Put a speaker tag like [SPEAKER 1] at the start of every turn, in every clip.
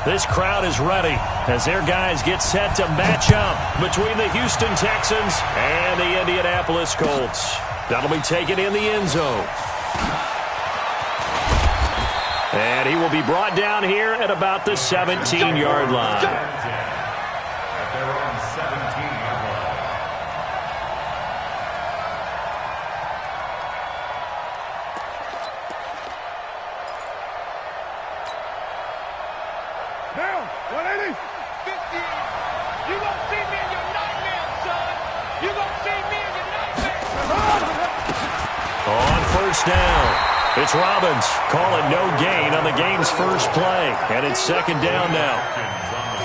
[SPEAKER 1] This crowd is ready as their guys get set to match up between the Houston Texans and the Indianapolis Colts. That'll be taken in the end zone. And he will be brought down here at about the 17-yard line. Down. It's Robbins calling no gain on the game's first play, and it's second down now.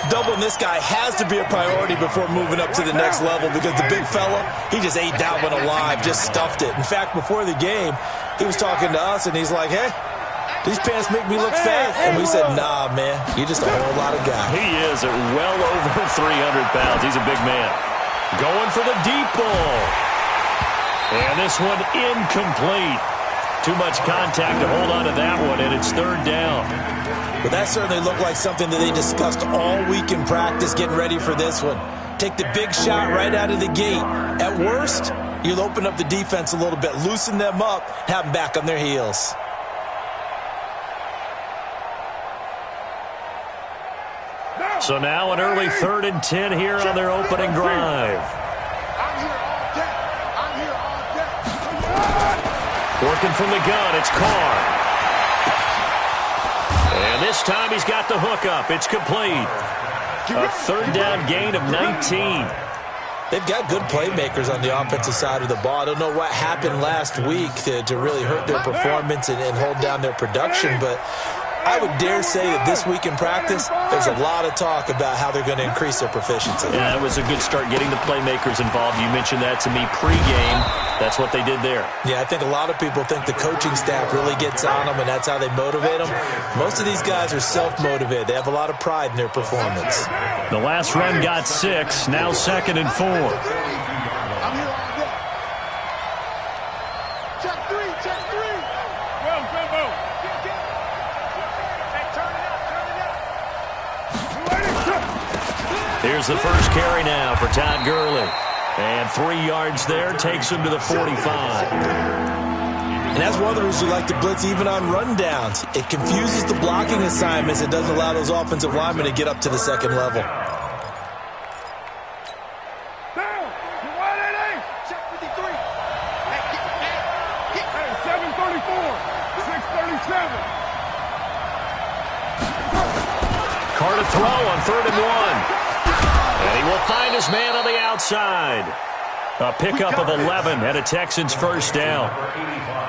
[SPEAKER 2] Doubling this guy has to be a priority before moving up to the next level because the big fella, he just ate that one alive, just stuffed it. In fact, before the game, he was talking to us, and he's like, hey, these pants make me look fat. And we said, nah, man, you're just a whole lot of guy.
[SPEAKER 1] He is at well over 300 pounds. He's a big man. Going for the deep ball. And this one incomplete. Too much contact to hold on to that one, and it's third down.
[SPEAKER 2] But that certainly looked like something that they discussed all week in practice getting ready for this one. Take the big shot right out of the gate. At worst, you'll open up the defense a little bit, loosen them up, have them back on their heels.
[SPEAKER 1] So now an early 3rd and 10 here on their opening drive. Working from the gun, it's Carr. And this time he's got the hook up. It's complete. A third down gain of 19.
[SPEAKER 2] They've got good playmakers on the offensive side of the ball. I don't know what happened last week to really hurt their performance and hold down their production, but I would dare say that this week in practice, there's a lot of talk about how they're going to increase their proficiency.
[SPEAKER 1] Yeah, it was a good start getting the playmakers involved. You mentioned that to me pregame. That's what they did there.
[SPEAKER 2] Yeah, I think a lot of people think the coaching staff really gets on them, and that's how they motivate them. Most of these guys are self-motivated. They have a lot of pride in their performance.
[SPEAKER 1] The last run got 6, now 2nd and 4. Here's the first carry now for Todd Gurley. And 3 yards there takes him to the 45.
[SPEAKER 2] And that's one of the reasons you like to blitz even on rundowns. It confuses the blocking assignments. It doesn't allow those offensive linemen to get up to the second level.
[SPEAKER 1] Carr to throw on 3rd and 1. And he will find his man on the outside. A pickup of 11 and a Texans first down.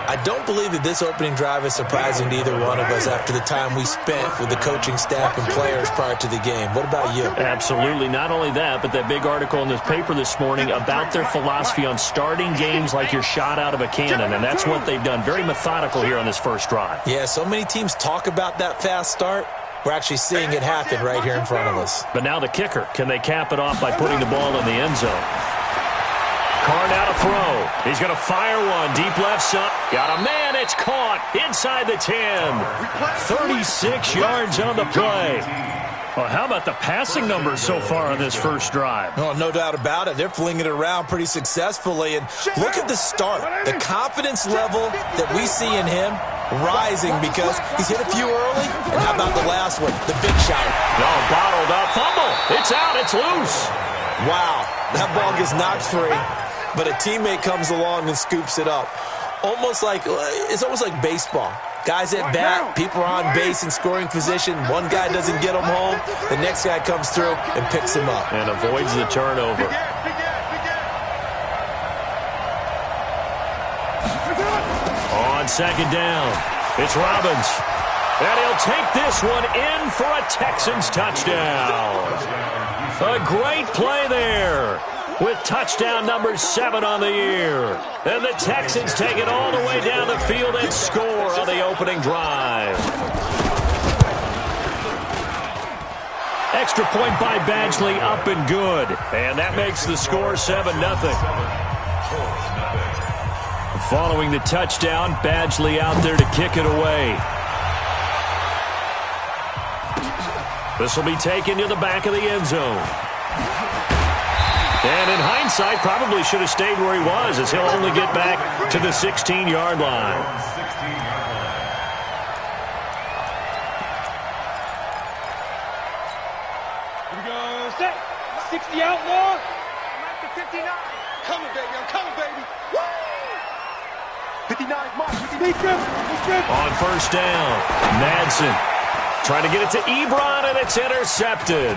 [SPEAKER 2] I don't believe that this opening drive is surprising to either one of us after the time we spent with the coaching staff and players prior to the game. What about you?
[SPEAKER 1] Absolutely. Not only that, but that big article in this paper this morning about their philosophy on starting games like you're shot out of a cannon, and that's what they've done. Very methodical here on this first drive.
[SPEAKER 2] Yeah, so many teams talk about that fast start. We're actually seeing it happen right here in front of us.
[SPEAKER 1] But now the kicker. Can they cap it off by putting the ball in the end zone? Carr now to throw. He's going to fire one. Deep left side. Got a man. It's caught inside the 10. 36 yards on the play. Well, how about the passing numbers so far on this first drive?
[SPEAKER 2] Oh, no doubt about it. They're flinging it around pretty successfully. And look at the start. The confidence level that we see in him rising because he's hit a few early. And how about the last one? The big shot.
[SPEAKER 1] No, bottled up. Fumble. It's out. It's loose.
[SPEAKER 2] Wow. That ball gets knocked free. But a teammate comes along and scoops it up. It's almost like baseball. Guys at bat, people are on base in scoring position. One guy doesn't get him home. The next guy comes through and picks him up.
[SPEAKER 1] And avoids the turnover. On second down, it's Robbins. And he'll take this one in for a Texans touchdown. A great play there, with touchdown number 7 on the year. And the Texans take it all the way down the field and score on the opening drive. Extra point by Badgley, up and good. And that makes the score 7-0. Following the touchdown, Badgley out there to kick it away. This will be taken to the back of the end zone. And in hindsight, probably should have stayed where he was, as he'll only get back to the 16-yard line.
[SPEAKER 3] Here we go. Set. 60 outlaw. I'm at the 59. Coming, baby. I'm coming, baby. Woo! 59 mark.
[SPEAKER 1] On first down, Madsen trying to get it to Ebron, and it's intercepted.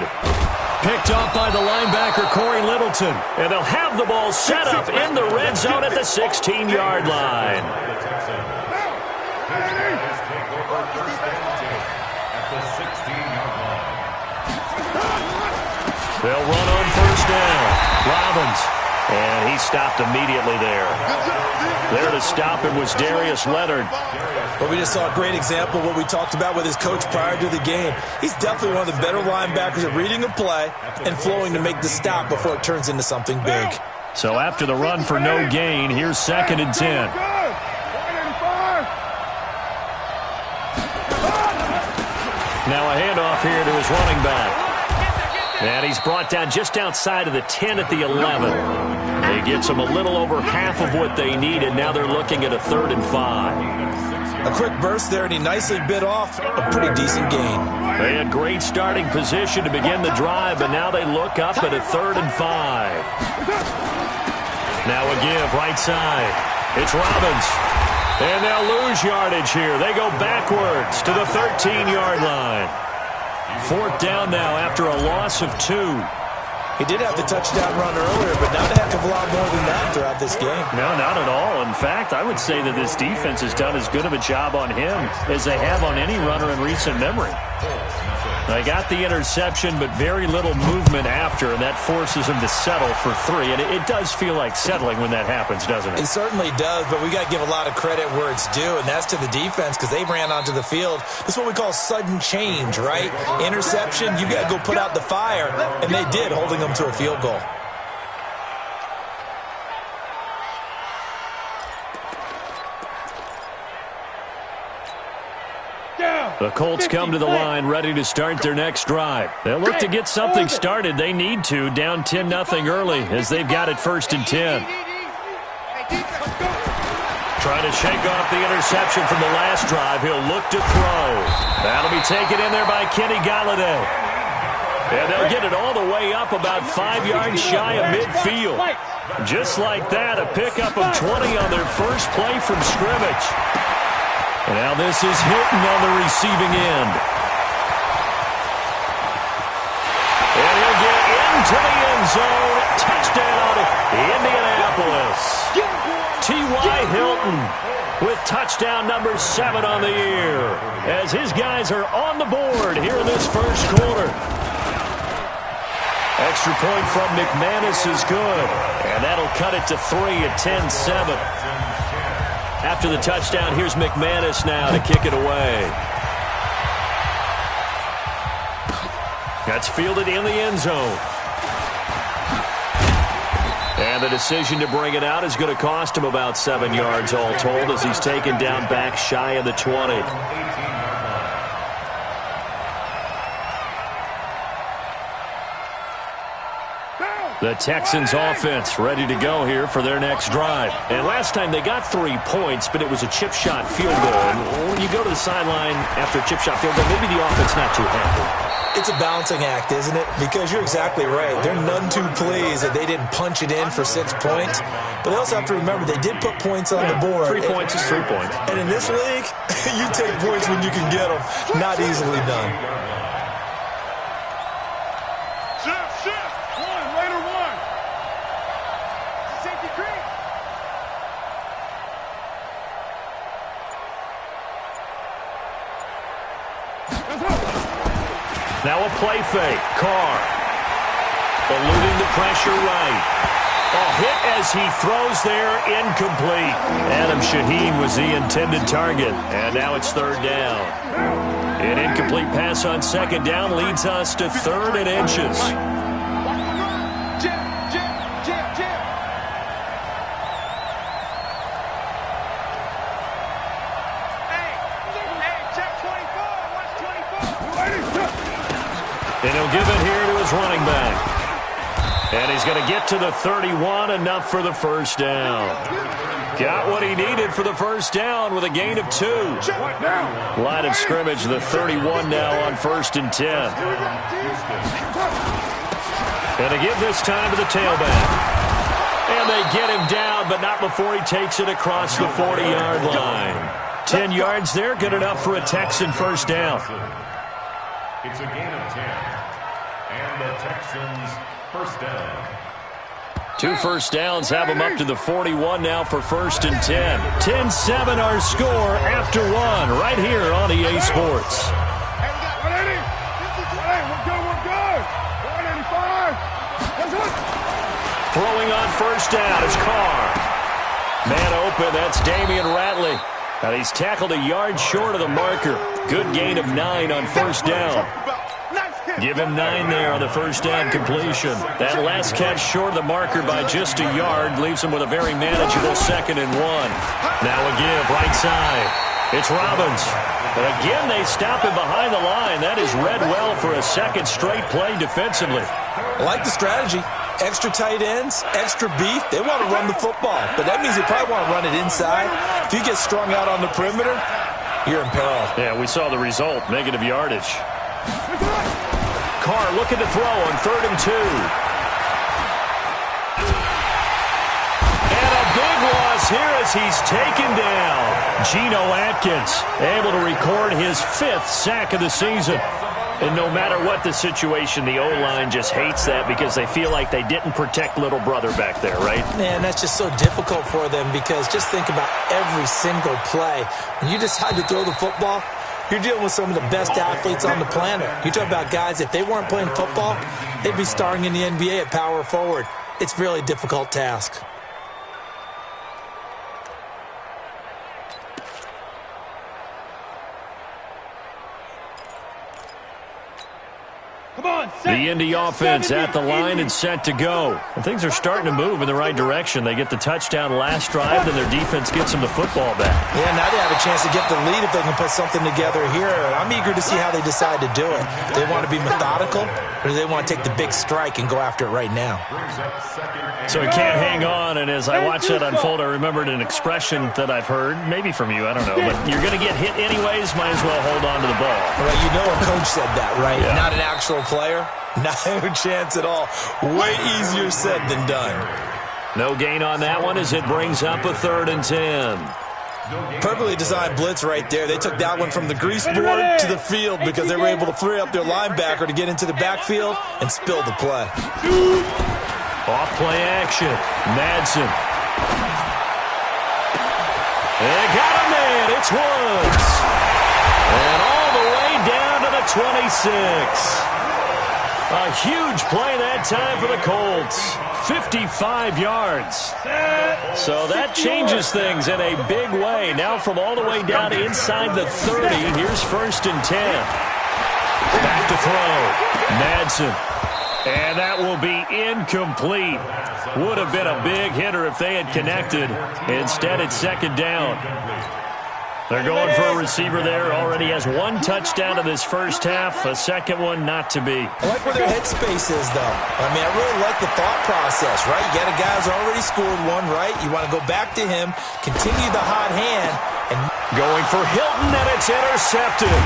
[SPEAKER 1] Picked up by the linebacker, Corey Littleton. And they'll have the ball set up in the red zone at the 16-yard line. They'll run on first down. Robbins. And he stopped immediately there. There to stop him was Darius Leonard.
[SPEAKER 2] But we just saw a great example of what we talked about with his coach prior to the game. He's definitely one of the better linebackers at reading a play and flowing to make the stop before it turns into something big.
[SPEAKER 1] So after the run for no gain, here's 2nd and 10. Now a handoff here to his running back. And he's brought down just outside of the 10 at the 11. They gets them a little over half of what they needed. Now they're looking at a 3rd and 5.
[SPEAKER 2] A quick burst there, and he nicely bit off a pretty decent gain.
[SPEAKER 1] They had great starting position to begin the drive, but now they look up at a 3rd and 5. Now a give right side. It's Robbins. And they'll lose yardage here. They go backwards to the 13-yard line. 4th down now after a loss of 2.
[SPEAKER 2] He did have the touchdown run earlier, but not a heck of a lot more than that throughout this game.
[SPEAKER 1] No, not at all. In fact, I would say that this defense has done as good of a job on him as they have on any runner in recent memory. They got the interception, but very little movement after, and that forces him to settle for 3. And it does feel like settling when that happens, doesn't it?
[SPEAKER 2] It certainly does, but we got to give a lot of credit where it's due, and that's to the defense because they ran onto the field. This is what we call sudden change, right? Interception, you got to go put out the fire, and they did, holding them to a field goal.
[SPEAKER 1] The Colts come to the line ready to start their next drive. They'll look to get something started. They need to, down 10-0 early as they've got it 1st and 10. Trying to shake off the interception from the last drive. He'll look to throw. That'll be taken in there by Kenny Galladay. And they'll get it all the way up about 5 yards shy of midfield. Just like that, a pickup of 20 on their first play from scrimmage. Now this is Hilton on the receiving end. And he'll get into the end zone. Touchdown, Indianapolis. T.Y. Hilton with touchdown number 7 on the year as his guys are on the board here in this first quarter. Extra point from McManus is good, and that'll cut it to 3 at 10-7. After the touchdown, here's McManus now to kick it away. That's fielded in the end zone. And the decision to bring it out is going to cost him about 7 yards all told as he's taken down back shy of the 20. The Texans offense ready to go here for their next drive. And last time they got 3 points, but it was a chip shot field goal. And when you go to the sideline after a chip shot field goal, maybe the offense not too happy.
[SPEAKER 2] It's a balancing act, isn't it? Because you're exactly right. They're none too pleased that they didn't punch it in for 6 points. But they also have to remember they did put points on the board.
[SPEAKER 1] 3 points is 3 points.
[SPEAKER 2] And in this league, you take points when you can get them. Not easily done.
[SPEAKER 1] Now a play fake. Carr eluding the pressure right. A hit as he throws there, incomplete. Adam Shaheen was the intended target, and now it's 3rd down. An incomplete pass on 2nd down leads us to 3rd and inches. And he'll give it here to his running back. And he's going to get to the 31, enough for the first down. Got what he needed for the first down with a gain of 2. Line of scrimmage, the 31 now on 1st and 10. And to give this time to the tailback. And they get him down, but not before he takes it across the 40-yard line. 10 yards there, good enough for a Texan first down.
[SPEAKER 4] It's a gain of 10. And the Texans first down.
[SPEAKER 1] 2 first downs have them up to the 41 now for 1st and 10. 10-7 our score after 1 right here on EA Sports. Throwing on first down is Carr. Man open, that's Damian Ratley. And he's tackled a yard short of the marker. Good gain of 9 on first down. Give him 9 there on the first down completion. That last catch short of the marker by just a yard leaves him with a very manageable 2nd and 1. Now a give right side. It's Robbins. But again, they stop him behind the line. That is read well for a second straight play defensively.
[SPEAKER 2] I like the strategy. Extra tight ends, extra beef. They want to run the football, but that means they probably want to run it inside. If you get strung out on the perimeter, you're in peril.
[SPEAKER 1] Yeah, we saw the result, negative yardage. Carr looking to throw on 3rd and 2. And a big loss here as he's taken down. Geno Atkins able to record his 5th sack of the season. And no matter what the situation, the O-line just hates that because they feel like they didn't protect little brother back there, right?
[SPEAKER 2] Man, that's just so difficult for them because just think about every single play. When you decide to throw the football, you're dealing with some of the best athletes on the planet. You talk about guys, if they weren't playing football, they'd be starring in the NBA at power forward. It's a really difficult task.
[SPEAKER 1] The Indy offense at the line and set to go. And things are starting to move in the right direction. They get the touchdown last drive, then their defense gets them the football back.
[SPEAKER 2] Yeah, now they have a chance to get the lead if they can put something together here. I'm eager to see how they decide to do it. Do they want to be methodical, or do they want to take the big strike and go after it right now?
[SPEAKER 1] So he can't hang on, and as I watch that unfold, I remembered an expression that I've heard, maybe from you, I don't know, but you're going to get hit anyways, might as well hold on to the ball.
[SPEAKER 2] Right, you know a coach said that, right?
[SPEAKER 1] Yeah.
[SPEAKER 2] Not an actual player. No chance at all. Way easier said than done.
[SPEAKER 1] No gain on that one as it brings up a 3rd and 10.
[SPEAKER 2] Perfectly designed blitz right there. They took that one from the grease board to the field because they were able to free up their linebacker to get into the backfield and spill the play.
[SPEAKER 1] Off play action. Madsen. They got a man. It's Woods. And all the way down to the 26. A huge play that time for the Colts. 55 yards. So that changes things in a big way. Now from all the way down inside the 30, here's 1st and 10. Back to throw. Madsen. And that will be incomplete. Would have been a big hitter if they had connected. Instead, it's 2nd down. They're going for a receiver there. Already has 1 touchdown in this first half. A second one not to be.
[SPEAKER 2] I like where their headspace is, though. I mean, I really like the thought process, right? You got a guy who's already scored 1, right? You want to go back to him, continue the hot hand, and
[SPEAKER 1] going for Hilton, and it's intercepted.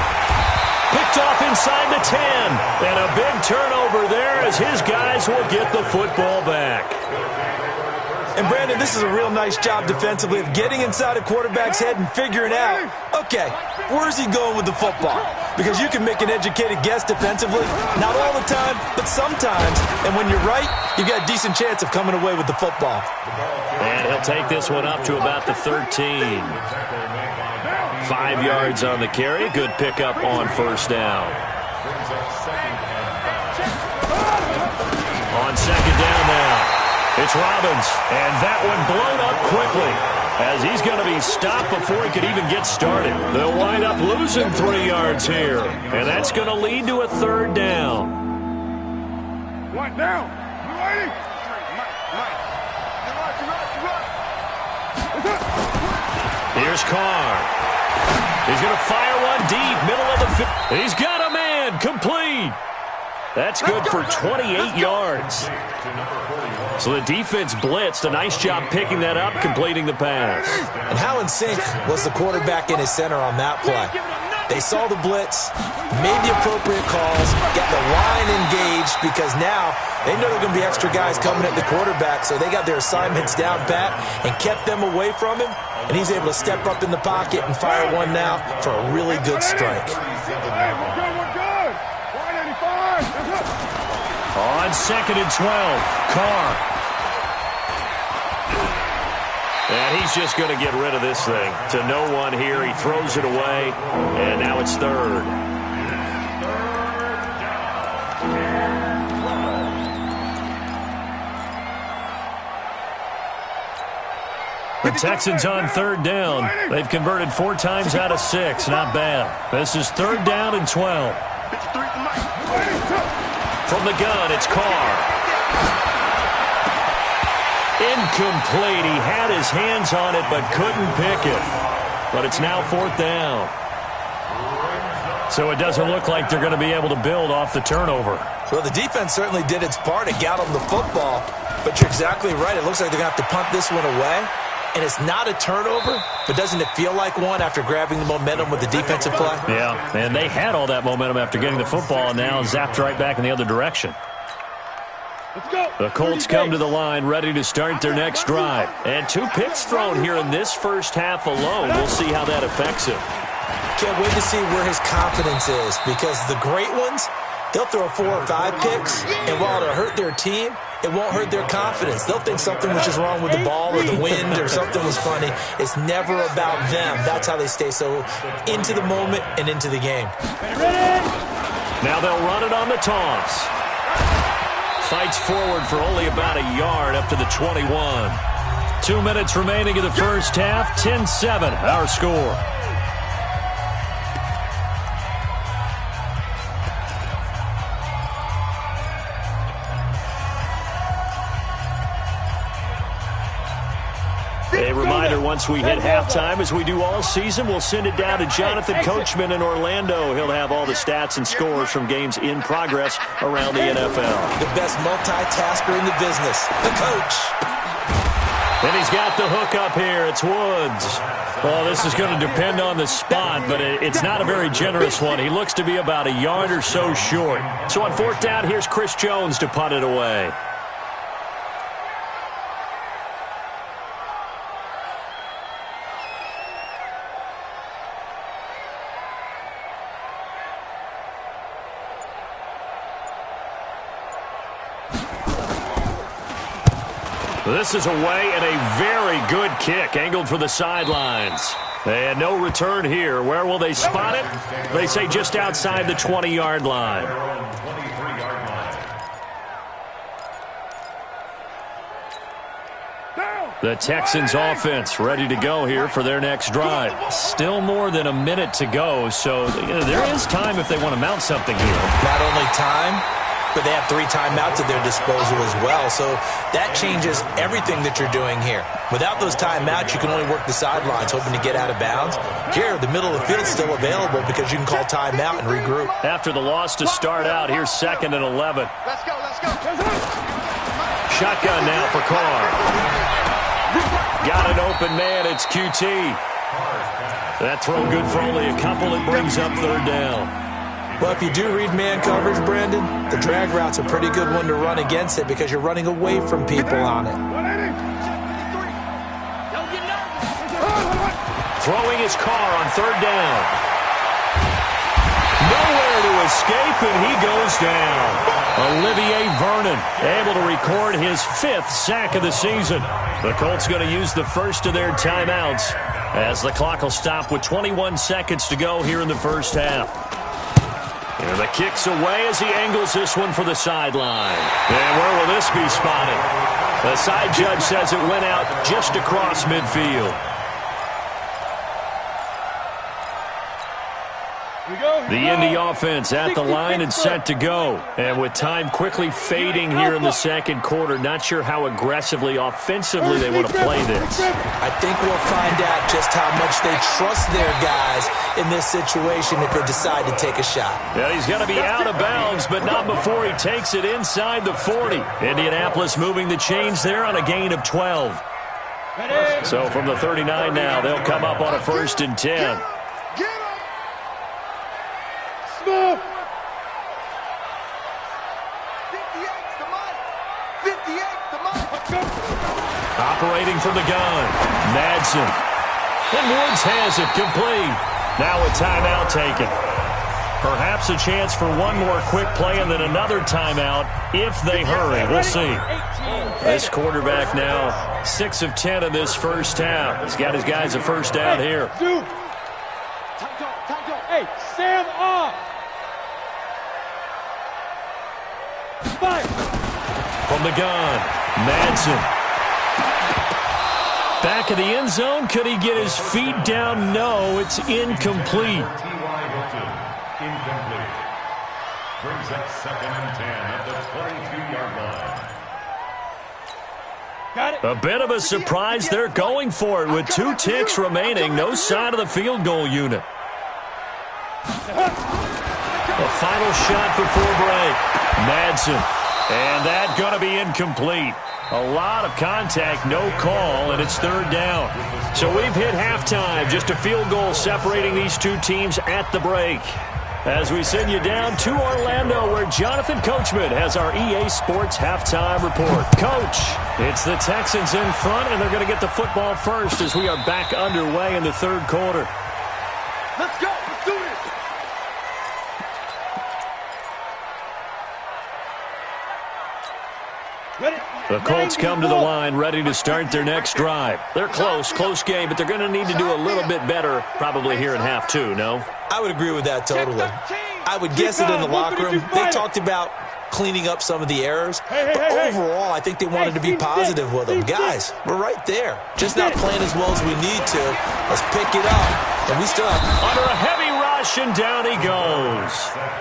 [SPEAKER 1] Picked off inside the 10. And a big turnover there as his guys will get the football back.
[SPEAKER 2] And, Brandon, this is a real nice job defensively of getting inside a quarterback's head and figuring out, okay, where's he going with the football? Because you can make an educated guess defensively, not all the time, but sometimes. And when you're right, you've got a decent chance of coming away with the football.
[SPEAKER 1] And he'll take this one up to about the 13. 5 yards on the carry. Good pickup on first down. On second down now. It's Robbins, and that one blown up quickly as he's going to be stopped before he could even get started. They'll wind up losing 3 yards here, and that's going to lead to a 3rd down.
[SPEAKER 3] 1 down. You ready?
[SPEAKER 1] Here's Carr. He's going to fire one deep, middle of the field. He's got a man, complete. That's good for 28 yards. So the defense blitzed. A nice job picking that up, completing the pass.
[SPEAKER 2] And how in sync was the quarterback in his center on that play? They saw the blitz, made the appropriate calls, got the line engaged, because now they know there are going to be extra guys coming at the quarterback, so they got their assignments down pat and kept them away from him, and he's able to step up in the pocket and fire one now for a really good strike.
[SPEAKER 1] On 2nd and 12, Carr. And he's just going to get rid of this thing. To no one here. He throws it away, and now it's 3rd. The Texans on 3rd down. They've converted 4 times out of 6. Not bad. This is 3rd down and 12. From the gun, it's Carr. Incomplete. He had his hands on it but couldn't pick it. But it's now 4th down. So it doesn't look like they're going to be able to build off the turnover.
[SPEAKER 2] Well, the defense certainly did its part to get them the football. But you're exactly right. It looks like they're going to have to punt this one away. And it's not a turnover, but doesn't it feel like one after grabbing the momentum with the defensive play?
[SPEAKER 1] Yeah, and they had all that momentum after getting the football and now zapped right back in the other direction.
[SPEAKER 3] Let's go.
[SPEAKER 1] The Colts come to the line ready to start their next drive. And 2 picks thrown here in this first half alone. We'll see how that affects him.
[SPEAKER 2] Can't wait to see where his confidence is, because the great ones, they'll throw 4 or 5 picks, and while it'll hurt their team, it won't hurt their confidence. They'll think something was just wrong with the ball or the wind or something was funny. It's never about them. That's how they stay so into the moment and into the game.
[SPEAKER 1] Now they'll run it on the toss. Fights forward for only about a yard up to the 21. 2 minutes remaining in the first half. 10-7, our score. A reminder, once we hit halftime, as we do all season, we'll send it down to Jonathan Coachman in Orlando. He'll have all the stats and scores from games in progress around the NFL.
[SPEAKER 2] The best multitasker in the business, the coach.
[SPEAKER 1] And he's got the hook up here. It's Woods. Well, this is going to depend on the spot, but it's not a very generous one. He looks to be about a yard or so short. So on 4th down, here's Chris Jones to punt it away. This is away and a very good kick, angled for the sidelines. And no return here. Where will they spot it? They say just outside the 20-yard line. The Texans offense ready to go here for their next drive. Still more than a minute to go, so there is time if they want to mount something here.
[SPEAKER 2] Not only time, but they have 3 timeouts at their disposal as well. So that changes everything that you're doing here. Without those timeouts, you can only work the sidelines, hoping to get out of bounds. Here, the middle of the field's still available because you can call timeout and regroup.
[SPEAKER 1] After the loss to start out, here's 2nd and 11.
[SPEAKER 3] Let's go, let's go.
[SPEAKER 1] Shotgun now for Carr. Got an open man. It's QT. That throw good for only a couple. It brings up 3rd down.
[SPEAKER 2] Well, if you do read man coverage, Brandon, the drag route's a pretty good one to run against it because you're running away from people on it.
[SPEAKER 1] Throwing his Carr on 3rd down. Nowhere to escape, and he goes down. Olivier Vernon able to record his 5th sack of the season. The Colts going to use the first of their timeouts as the clock will stop with 21 seconds to go here in the first half. And the kick's away as he angles this one for the sideline. And where will this be spotted? The side judge says it went out just across midfield. The Indy offense at the line and set to go. And with time quickly fading here in the second quarter, not sure how aggressively, offensively they want to play this.
[SPEAKER 2] I think we'll find out just how much they trust their guys in this situation if they decide to take a shot.
[SPEAKER 1] Yeah, he's going to be out of bounds, but not before he takes it inside the 40. Indianapolis moving the chains there on a gain of 12. So from the 39 now, they'll come up on a 1st and 10.
[SPEAKER 3] Smooth. 58 the mic.
[SPEAKER 1] Operating from the gun, Madsen. And Woods has it complete. Now a timeout taken. Perhaps a chance for one more quick play and then another timeout if they hurry. We'll see. This quarterback now 6 of 10 in this first half. He's got his guys a first down here.
[SPEAKER 3] Hey, Sam off.
[SPEAKER 1] From the gun, Madsen. Back of the end zone. Could he get his feet down? No, it's incomplete.
[SPEAKER 4] Incomplete. Brings up 2nd and 10 at the 22-yard line.
[SPEAKER 3] Got it.
[SPEAKER 1] A bit of a surprise. They're going for it with 2 ticks remaining. No sign of the field goal unit. A final shot before break. Madsen. And that going to be incomplete. A lot of contact, no call, and it's 3rd down. So we've hit halftime. Just a field goal separating these two teams at the break. As we send you down to Orlando, where Jonathan Coachman has our EA Sports halftime report. Coach, it's the Texans in front, and they're going to get the football first as we are back underway in the 3rd quarter.
[SPEAKER 3] Let's go. Let's do this.
[SPEAKER 1] The Colts come to the line ready to start their next drive. They're close game, but they're going to need to do a little bit better probably here in half 2, no?
[SPEAKER 2] I would agree with that totally. I would guess it in the locker room. They talked about cleaning up some of the errors, but overall I think they wanted to be positive with them. Guys, we're right there. Just not playing as well as we need to. Let's pick it up. And we still have...
[SPEAKER 1] Under a heavy rush, and down he goes.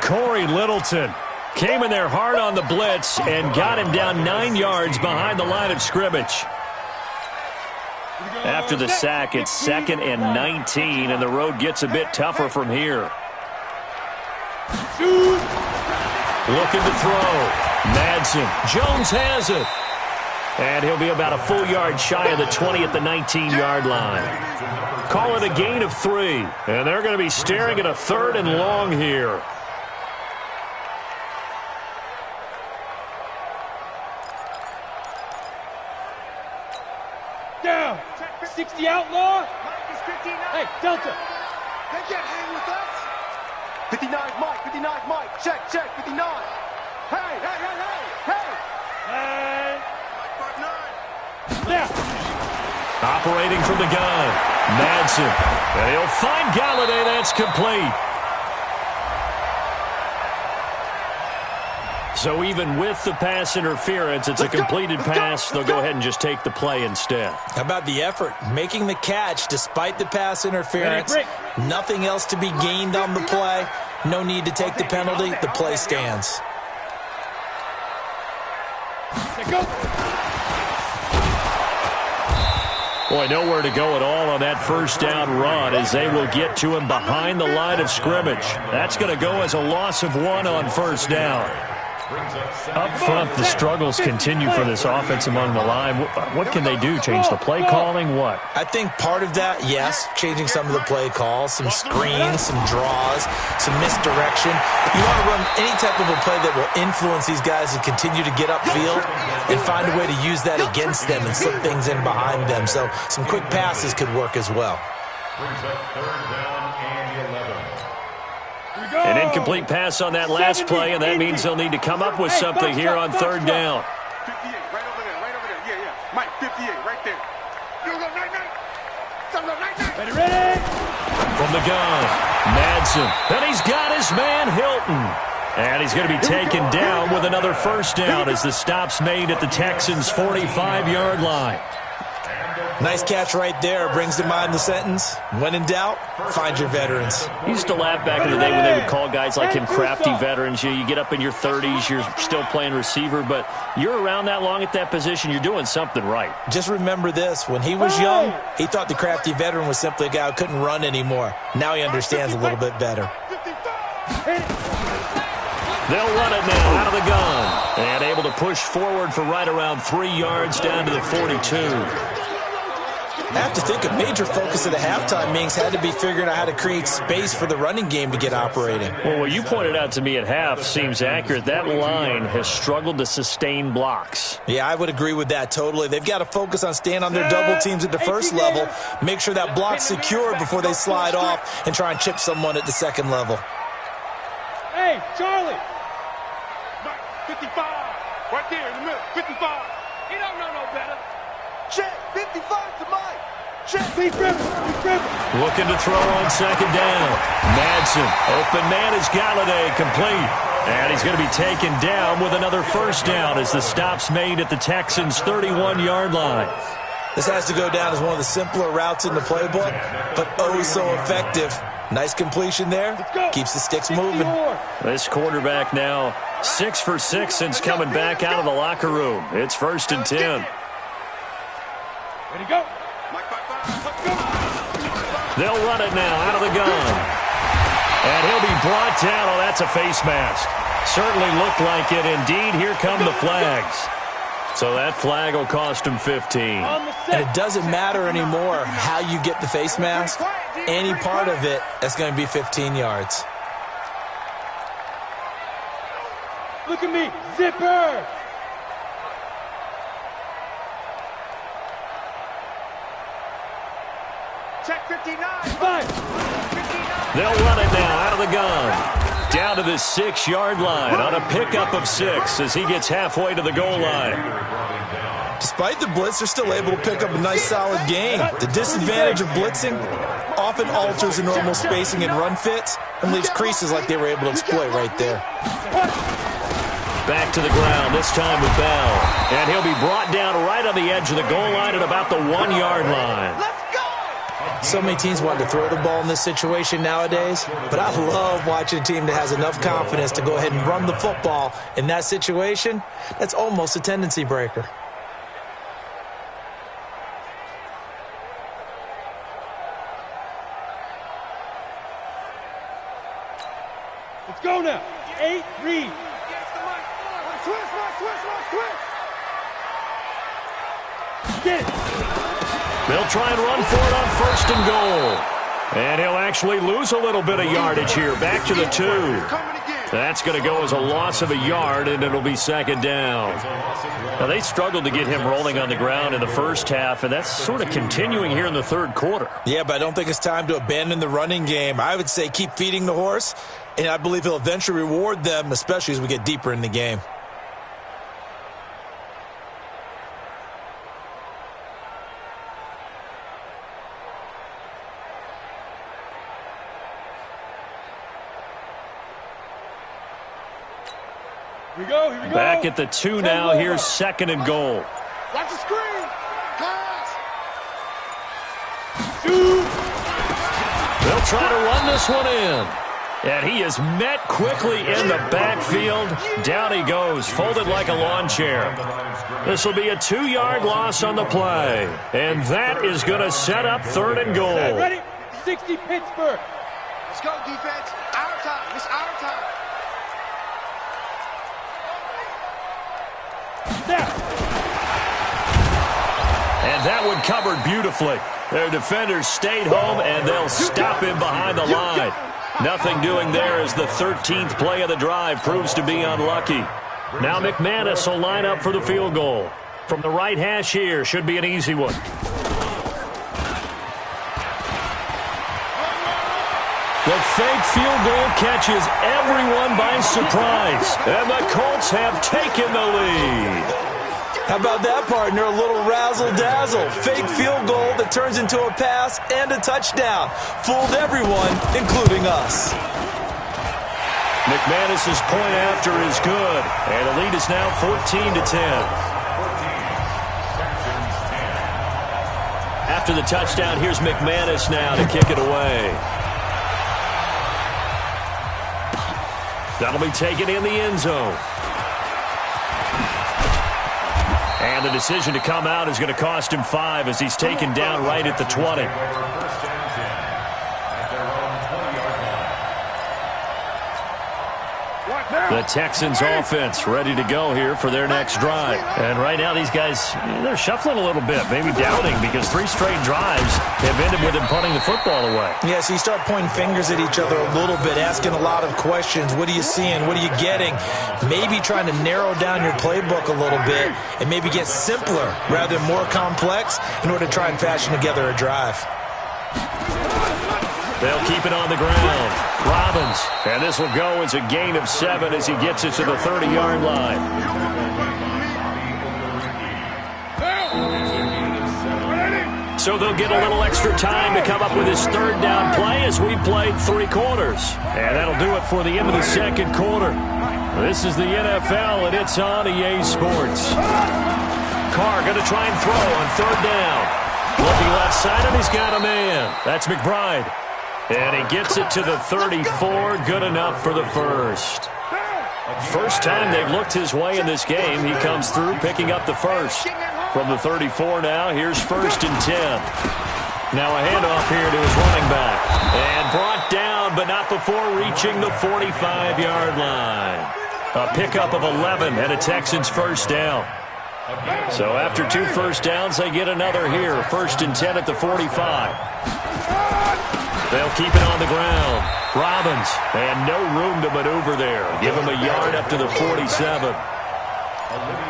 [SPEAKER 1] Corey Littleton came in there hard on the blitz and got him down 9 yards behind the line of scrimmage. After the sack, it's 2nd and 19, and the road gets a bit tougher from here. Looking to throw. Madsen. Jones has it. And he'll be about a full yard shy of the 20 at the 19-yard line. Call it a gain of 3, and they're going to be staring at a 3rd and long here.
[SPEAKER 3] Down. 60 outlaw. Hey, Delta. They can't hang with us. 59 Mike. 59 Mike. Check. 59. Hey. There.
[SPEAKER 1] Operating from the gun. Madsen. And he'll find Galladay. That's complete. So even with the pass interference, it's a completed pass. They'll go ahead and just take the play instead.
[SPEAKER 2] How about the effort? Making the catch despite the pass interference. Nothing else to be gained on the play. No need to take the penalty. The play stands.
[SPEAKER 1] Boy, nowhere to go at all on that first down run as they will get to him behind the line of scrimmage. That's going to go as a loss of 1 on first down. Up front, the struggles continue for this offense among the line. What can they do? Change the play calling? What?
[SPEAKER 2] I think part of that, yes, changing some of the play calls, some screens, some draws, some misdirection. You want to run any type of a play that will influence these guys to continue to get upfield and find a way to use that against them and slip things in behind them. So some quick passes could work as well.
[SPEAKER 4] Brings up 3rd down and 11.
[SPEAKER 1] An incomplete pass on that last play, and that means they'll need to come up with something here on 3rd down.
[SPEAKER 3] 58, right over there. Yeah. Mike, 58, right there. You go, night. Ready.
[SPEAKER 1] From the gun, Madsen. And he's got his man, Hilton. And he's going to be taken down with another first down as the stop's made at the Texans' 45-yard line.
[SPEAKER 2] Nice catch right there. Brings to mind the sentence, when in doubt, find your veterans.
[SPEAKER 1] I used to laugh back in the day when they would call guys like him crafty veterans. You get up in your 30s, you're still playing receiver, but you're around that long at that position, you're doing something right.
[SPEAKER 2] Just remember this. When he was young, he thought the crafty veteran was simply a guy who couldn't run anymore. Now he understands a little bit better.
[SPEAKER 1] They'll run it now out of the gun. And able to push forward for right around 3 yards down to the 42.
[SPEAKER 2] I have to think a major focus of the halftime meetings had to be figuring out how to create space for the running game to get operating.
[SPEAKER 1] Well, what you pointed out to me at half seems accurate. That line has struggled to sustain blocks.
[SPEAKER 2] Yeah, I would agree with that totally. They've got to focus on staying on their double teams at the first level, make sure that block's secure before they slide off and try and chip someone at the second level.
[SPEAKER 3] Hey, Charlie! 55! Right there in the middle, 55! He don't know no better. Check, 55 to Mike! Check, big river.
[SPEAKER 1] Looking to throw on second down. Madsen, open man is Galladay, complete. And he's going to be taken down with another first down as the stop's made at the Texans' 31-yard line.
[SPEAKER 2] This has to go down as one of the simpler routes in the playbook, but oh so effective. Nice completion there. Keeps the sticks moving.
[SPEAKER 1] This quarterback now 6 for 6 since coming back out of the locker room. It's 1st and 10.
[SPEAKER 3] Ready to go.
[SPEAKER 1] They'll run it now out of the gun. And he'll be brought down. Oh, that's a face mask. Certainly looked like it. Indeed, here come the flags. So that flag will cost him 15.
[SPEAKER 2] And it doesn't matter anymore how you get the face mask. Any part of it, that's going to be 15 yards.
[SPEAKER 3] Look at me, zipper! Check 59. 5. 59.
[SPEAKER 1] They'll run it now out of the gun. Down to the 6-yard line on a pickup of 6 as he gets halfway to the goal line.
[SPEAKER 2] Despite the blitz, they're still able to pick up a nice solid gain. The disadvantage of blitzing often alters the normal spacing and run fits and leaves creases like they were able to exploit right there.
[SPEAKER 1] Back to the ground, this time with Bell. And he'll be brought down right on the edge of the goal line at about the 1-yard line.
[SPEAKER 2] So many teams want to throw the ball in this situation nowadays, but I love watching a team that has enough confidence to go ahead and run the football. In that situation, that's almost a tendency breaker.
[SPEAKER 3] Let's go now. 8, read. Get it.
[SPEAKER 1] They'll try and run for it on 1st and goal. And he'll actually lose a little bit of yardage here. Back to the 2. That's going to go as a loss of a yard, and it'll be 2nd down. Now, they struggled to get him rolling on the ground in the first half, and that's sort of continuing here in the 3rd quarter.
[SPEAKER 2] Yeah, but I don't think it's time to abandon the running game. I would say keep feeding the horse, and I believe he'll eventually reward them, especially as we get deeper in the game.
[SPEAKER 3] Here we go.
[SPEAKER 1] Back at the 2 now. Here's 2nd and goal.
[SPEAKER 3] Watch the screen. Pass.
[SPEAKER 1] They'll try to run this one in. And he is met quickly in the backfield. Down he goes, folded like a lawn chair. This will be a 2-yard loss on the play. And that is going to set up 3rd and goal.
[SPEAKER 3] Ready? 60 Pittsburgh.
[SPEAKER 5] Let's go, defense. Our time. It's our time.
[SPEAKER 1] And that one covered beautifully. Their defenders stayed home, and they'll stop him behind the line. Nothing doing there as the 13th play of the drive proves to be unlucky. Now McManus will line up for the field goal. From the right hash here, should be an easy one. The fake field goal catches everyone by surprise, and the Colts have taken the lead.
[SPEAKER 2] How about that, partner? A little razzle-dazzle. Fake field goal that turns into a pass and a touchdown. Fooled everyone, including us.
[SPEAKER 1] McManus's point after is good, and the lead is now 14-10. after the touchdown, here's McManus now to kick it away. That'll be taken in the end zone. And the decision to come out is going to cost him 5 as he's taken down right at the 20. The Texans offense ready to go here for their next drive. And right now these guys, they're shuffling a little bit, maybe doubting, because 3 straight drives have ended with them punting the football away.
[SPEAKER 2] Yeah, so you start pointing fingers at each other a little bit, asking a lot of questions. What are you seeing? What are you getting? Maybe trying to narrow down your playbook a little bit and maybe get simpler rather than more complex in order to try and fashion together a drive.
[SPEAKER 1] They'll keep it on the ground. Robbins. And this will go as a gain of 7 as he gets it to the 30-yard line. So they'll get a little extra time to come up with his third down play as we've played 3 quarters. And that'll do it for the end of the second quarter. This is the NFL, and it's on EA Sports. Carr going to try and throw on third down. Looking left side, and he's got a man. That's McBride. And he gets it to the 34. Good enough for the first. First time they've looked his way in this game. He comes through picking up the first. From the 34 now, here's 1st and 10. Now a handoff here to his running back. And brought down, but not before reaching the 45-yard line. A pickup of 11 and a Texans first down. So after 2 first downs, they get another here. 1st and 10 at the 45. They'll keep it on the ground. Robbins, and no room to maneuver there. Give him a yard up to the 47.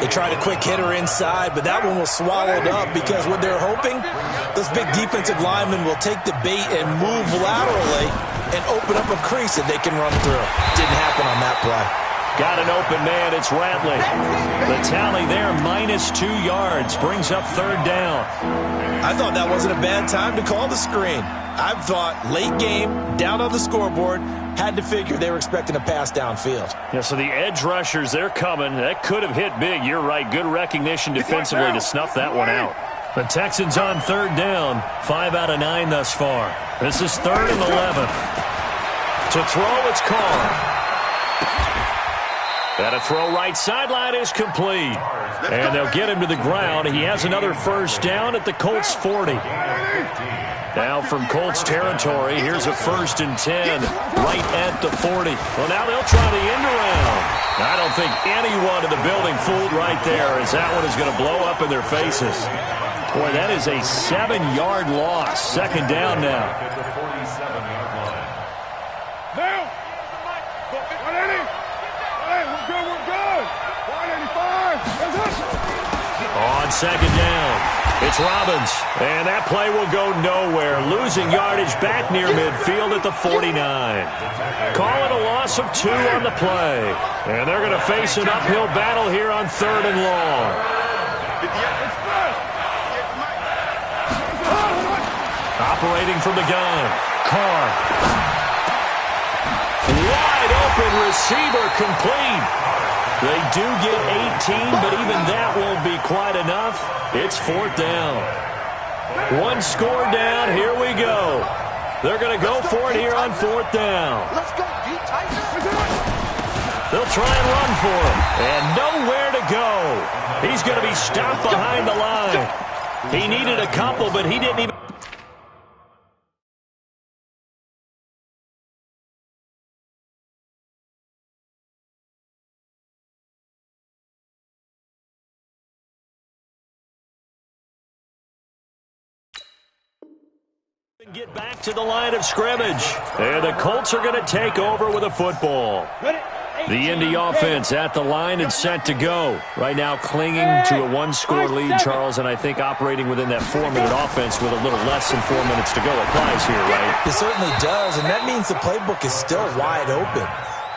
[SPEAKER 2] They tried a quick hitter inside, but that one was swallowed up because what they're hoping, those big defensive linemen will take the bait and move laterally and open up a crease that they can run through. Didn't happen on that play.
[SPEAKER 1] Got an open man. It's Ratley. The tally there, -2 yards. Brings up third down.
[SPEAKER 2] I thought that wasn't a bad time to call the screen. I thought late game, down on the scoreboard, had to figure they were expecting a pass downfield.
[SPEAKER 1] Yeah, so the edge rushers, they're coming. That could have hit big. You're right. Good recognition defensively to snuff that one out. The Texans on third down. 5 out of 9 thus far. This is 3rd and 11. To throw, it's Carr. And a throw right sideline is complete. And they'll get him to the ground. He has another first down at the Colts 40. Now from Colts territory, here's a 1st and 10 right at the 40. Well, now they'll try the end around. I don't think anyone in the building fooled right there, as that one is going to blow up in their faces. Boy, that is a 7-yard loss. 2nd down now. On 2nd down, it's Robbins, and that play will go nowhere. Losing yardage back near midfield at the 49. Call it a loss of 2 on the play. And they're going to face an uphill battle here on 3rd and long. Operating from the gun, Carr. Wide open receiver complete. They do get 18, but even that won't be quite enough. It's 4th down. 1 score down. Here we go. They're going to go for it here on 4th down.
[SPEAKER 5] Let's go, D-Tiger.
[SPEAKER 1] They'll try and run for him. And nowhere to go. He's going to be stopped behind the line. He needed a couple, but he didn't even... get back to the line of scrimmage. And the Colts are going to take over with a football. The Indy offense at the line and set to go. Right now clinging to a 1-score lead, Charles, and I think operating within that 4-minute offense with a little less than 4 minutes to go applies here, right?
[SPEAKER 2] It certainly does, and that means the playbook is still wide open.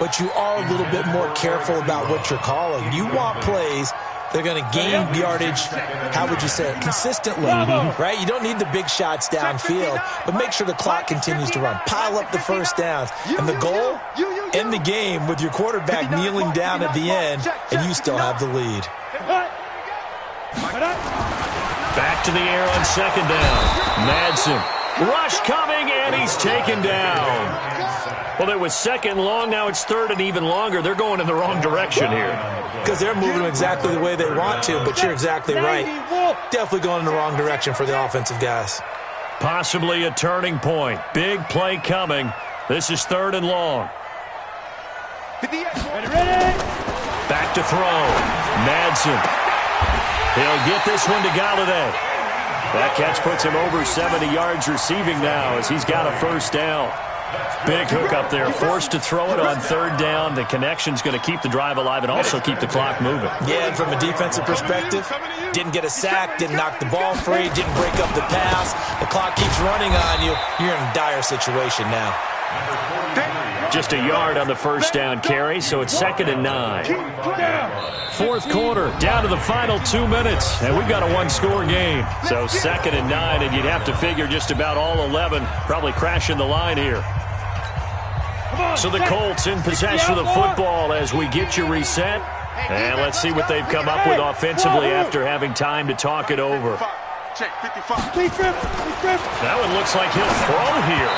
[SPEAKER 2] But you are a little bit more careful about what you're calling. You want plays they're going to gain yardage, how would you say it, consistently, right? You don't need the big shots downfield, but make sure the clock continues to run. Pile up the first downs. And the goal, end the game with your quarterback kneeling down at the end, and you still have the lead.
[SPEAKER 1] Back to the air on second down. Madsen. Rush coming, and he's taken down. Well, it was second and long. Now it's third and even longer. They're going in the wrong direction here.
[SPEAKER 2] Because they're moving them exactly the way they want to, but you're exactly right. Definitely going in the wrong direction for the offensive guys.
[SPEAKER 1] Possibly a turning point. Big play coming. This is third and long.
[SPEAKER 3] Ready?
[SPEAKER 1] Back to throw. Madsen. He'll get this one to Galladay. That catch puts him over 70 yards receiving now as he's got a first down. Big hook up there. Forced to throw it on third down. The connection's going to keep the drive alive and also keep the clock moving.
[SPEAKER 2] Yeah, and from a defensive perspective, didn't get a sack, didn't knock the ball free, didn't break up the pass. The clock keeps running on you. You're in a dire situation now.
[SPEAKER 1] Just a yard on the first down carry, so it's 2nd and 9. Fourth quarter, down to the final 2 minutes, and we've got a one-score game. So 2nd and 9, and you'd have to figure just about all 11 probably crashing the line here. So the Colts in possession of the football as we get you reset. And let's see what they've come up with offensively after having time to talk it over. That one looks like he'll throw here.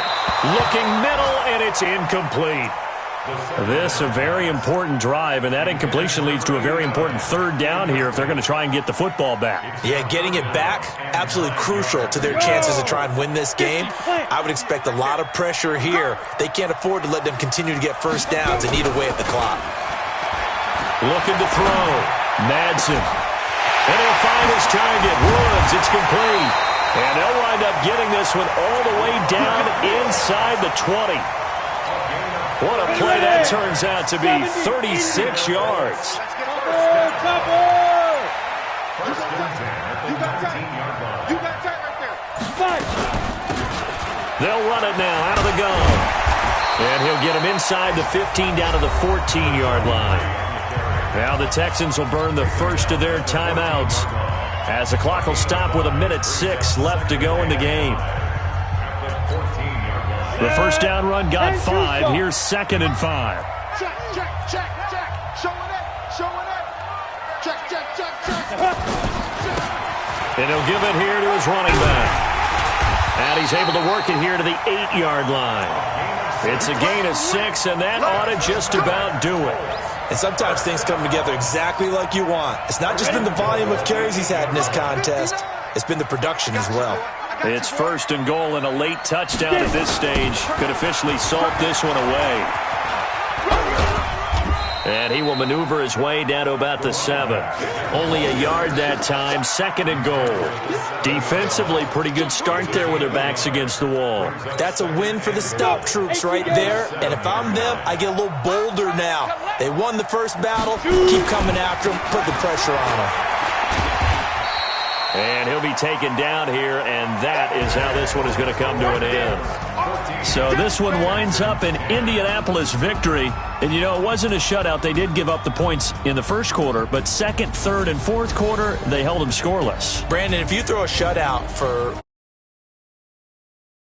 [SPEAKER 1] Looking middle, and it's incomplete. This a very important drive, and that incompletion leads to a very important third down here if they're going to try and get the football back.
[SPEAKER 2] Yeah, getting it back, absolutely crucial to their chances to try and win this game. I would expect a lot of pressure here. They can't afford to let them continue to get first downs and eat away at the clock.
[SPEAKER 1] Looking to throw. Madsen. And he'll find his target. Woods, it's complete. And they'll wind up getting this one all the way down inside the 20. What a play that turns out to be. 36 yards. They'll run it now out of the gun. And he'll get him inside the 15 down to the 14-yard line. Now the Texans will burn the first of their timeouts as the clock will stop with 1:06 left to go in the game. The first down run got 5. Here's 2nd and 5.
[SPEAKER 5] Check. Showing it. Check.
[SPEAKER 1] And he'll give it here to his running back. And he's able to work it here to the 8-yard line. It's a gain of 6, and that ought to just about do it.
[SPEAKER 2] And sometimes things come together exactly like you want. It's not just been the volume of carries he's had in this contest. It's been the production as well.
[SPEAKER 1] It's 1st and goal, and a late touchdown at this stage could officially salt this one away. And he will maneuver his way down to about the 7. Only a yard that time, 2nd and goal. Defensively, pretty good start there with their backs against the wall.
[SPEAKER 2] That's a win for the stop troops right there. And if I'm them, I get a little bolder now. They won the first battle. Keep coming after them. Put the pressure on them.
[SPEAKER 1] And he'll be taken down here, and that is how this one is going to come to an end. So this one winds up an Indianapolis victory. And, you know, it wasn't a shutout. They did give up the points in the first quarter, but second, third, and fourth quarter, they held them scoreless.
[SPEAKER 2] Brandon, if you throw a shutout for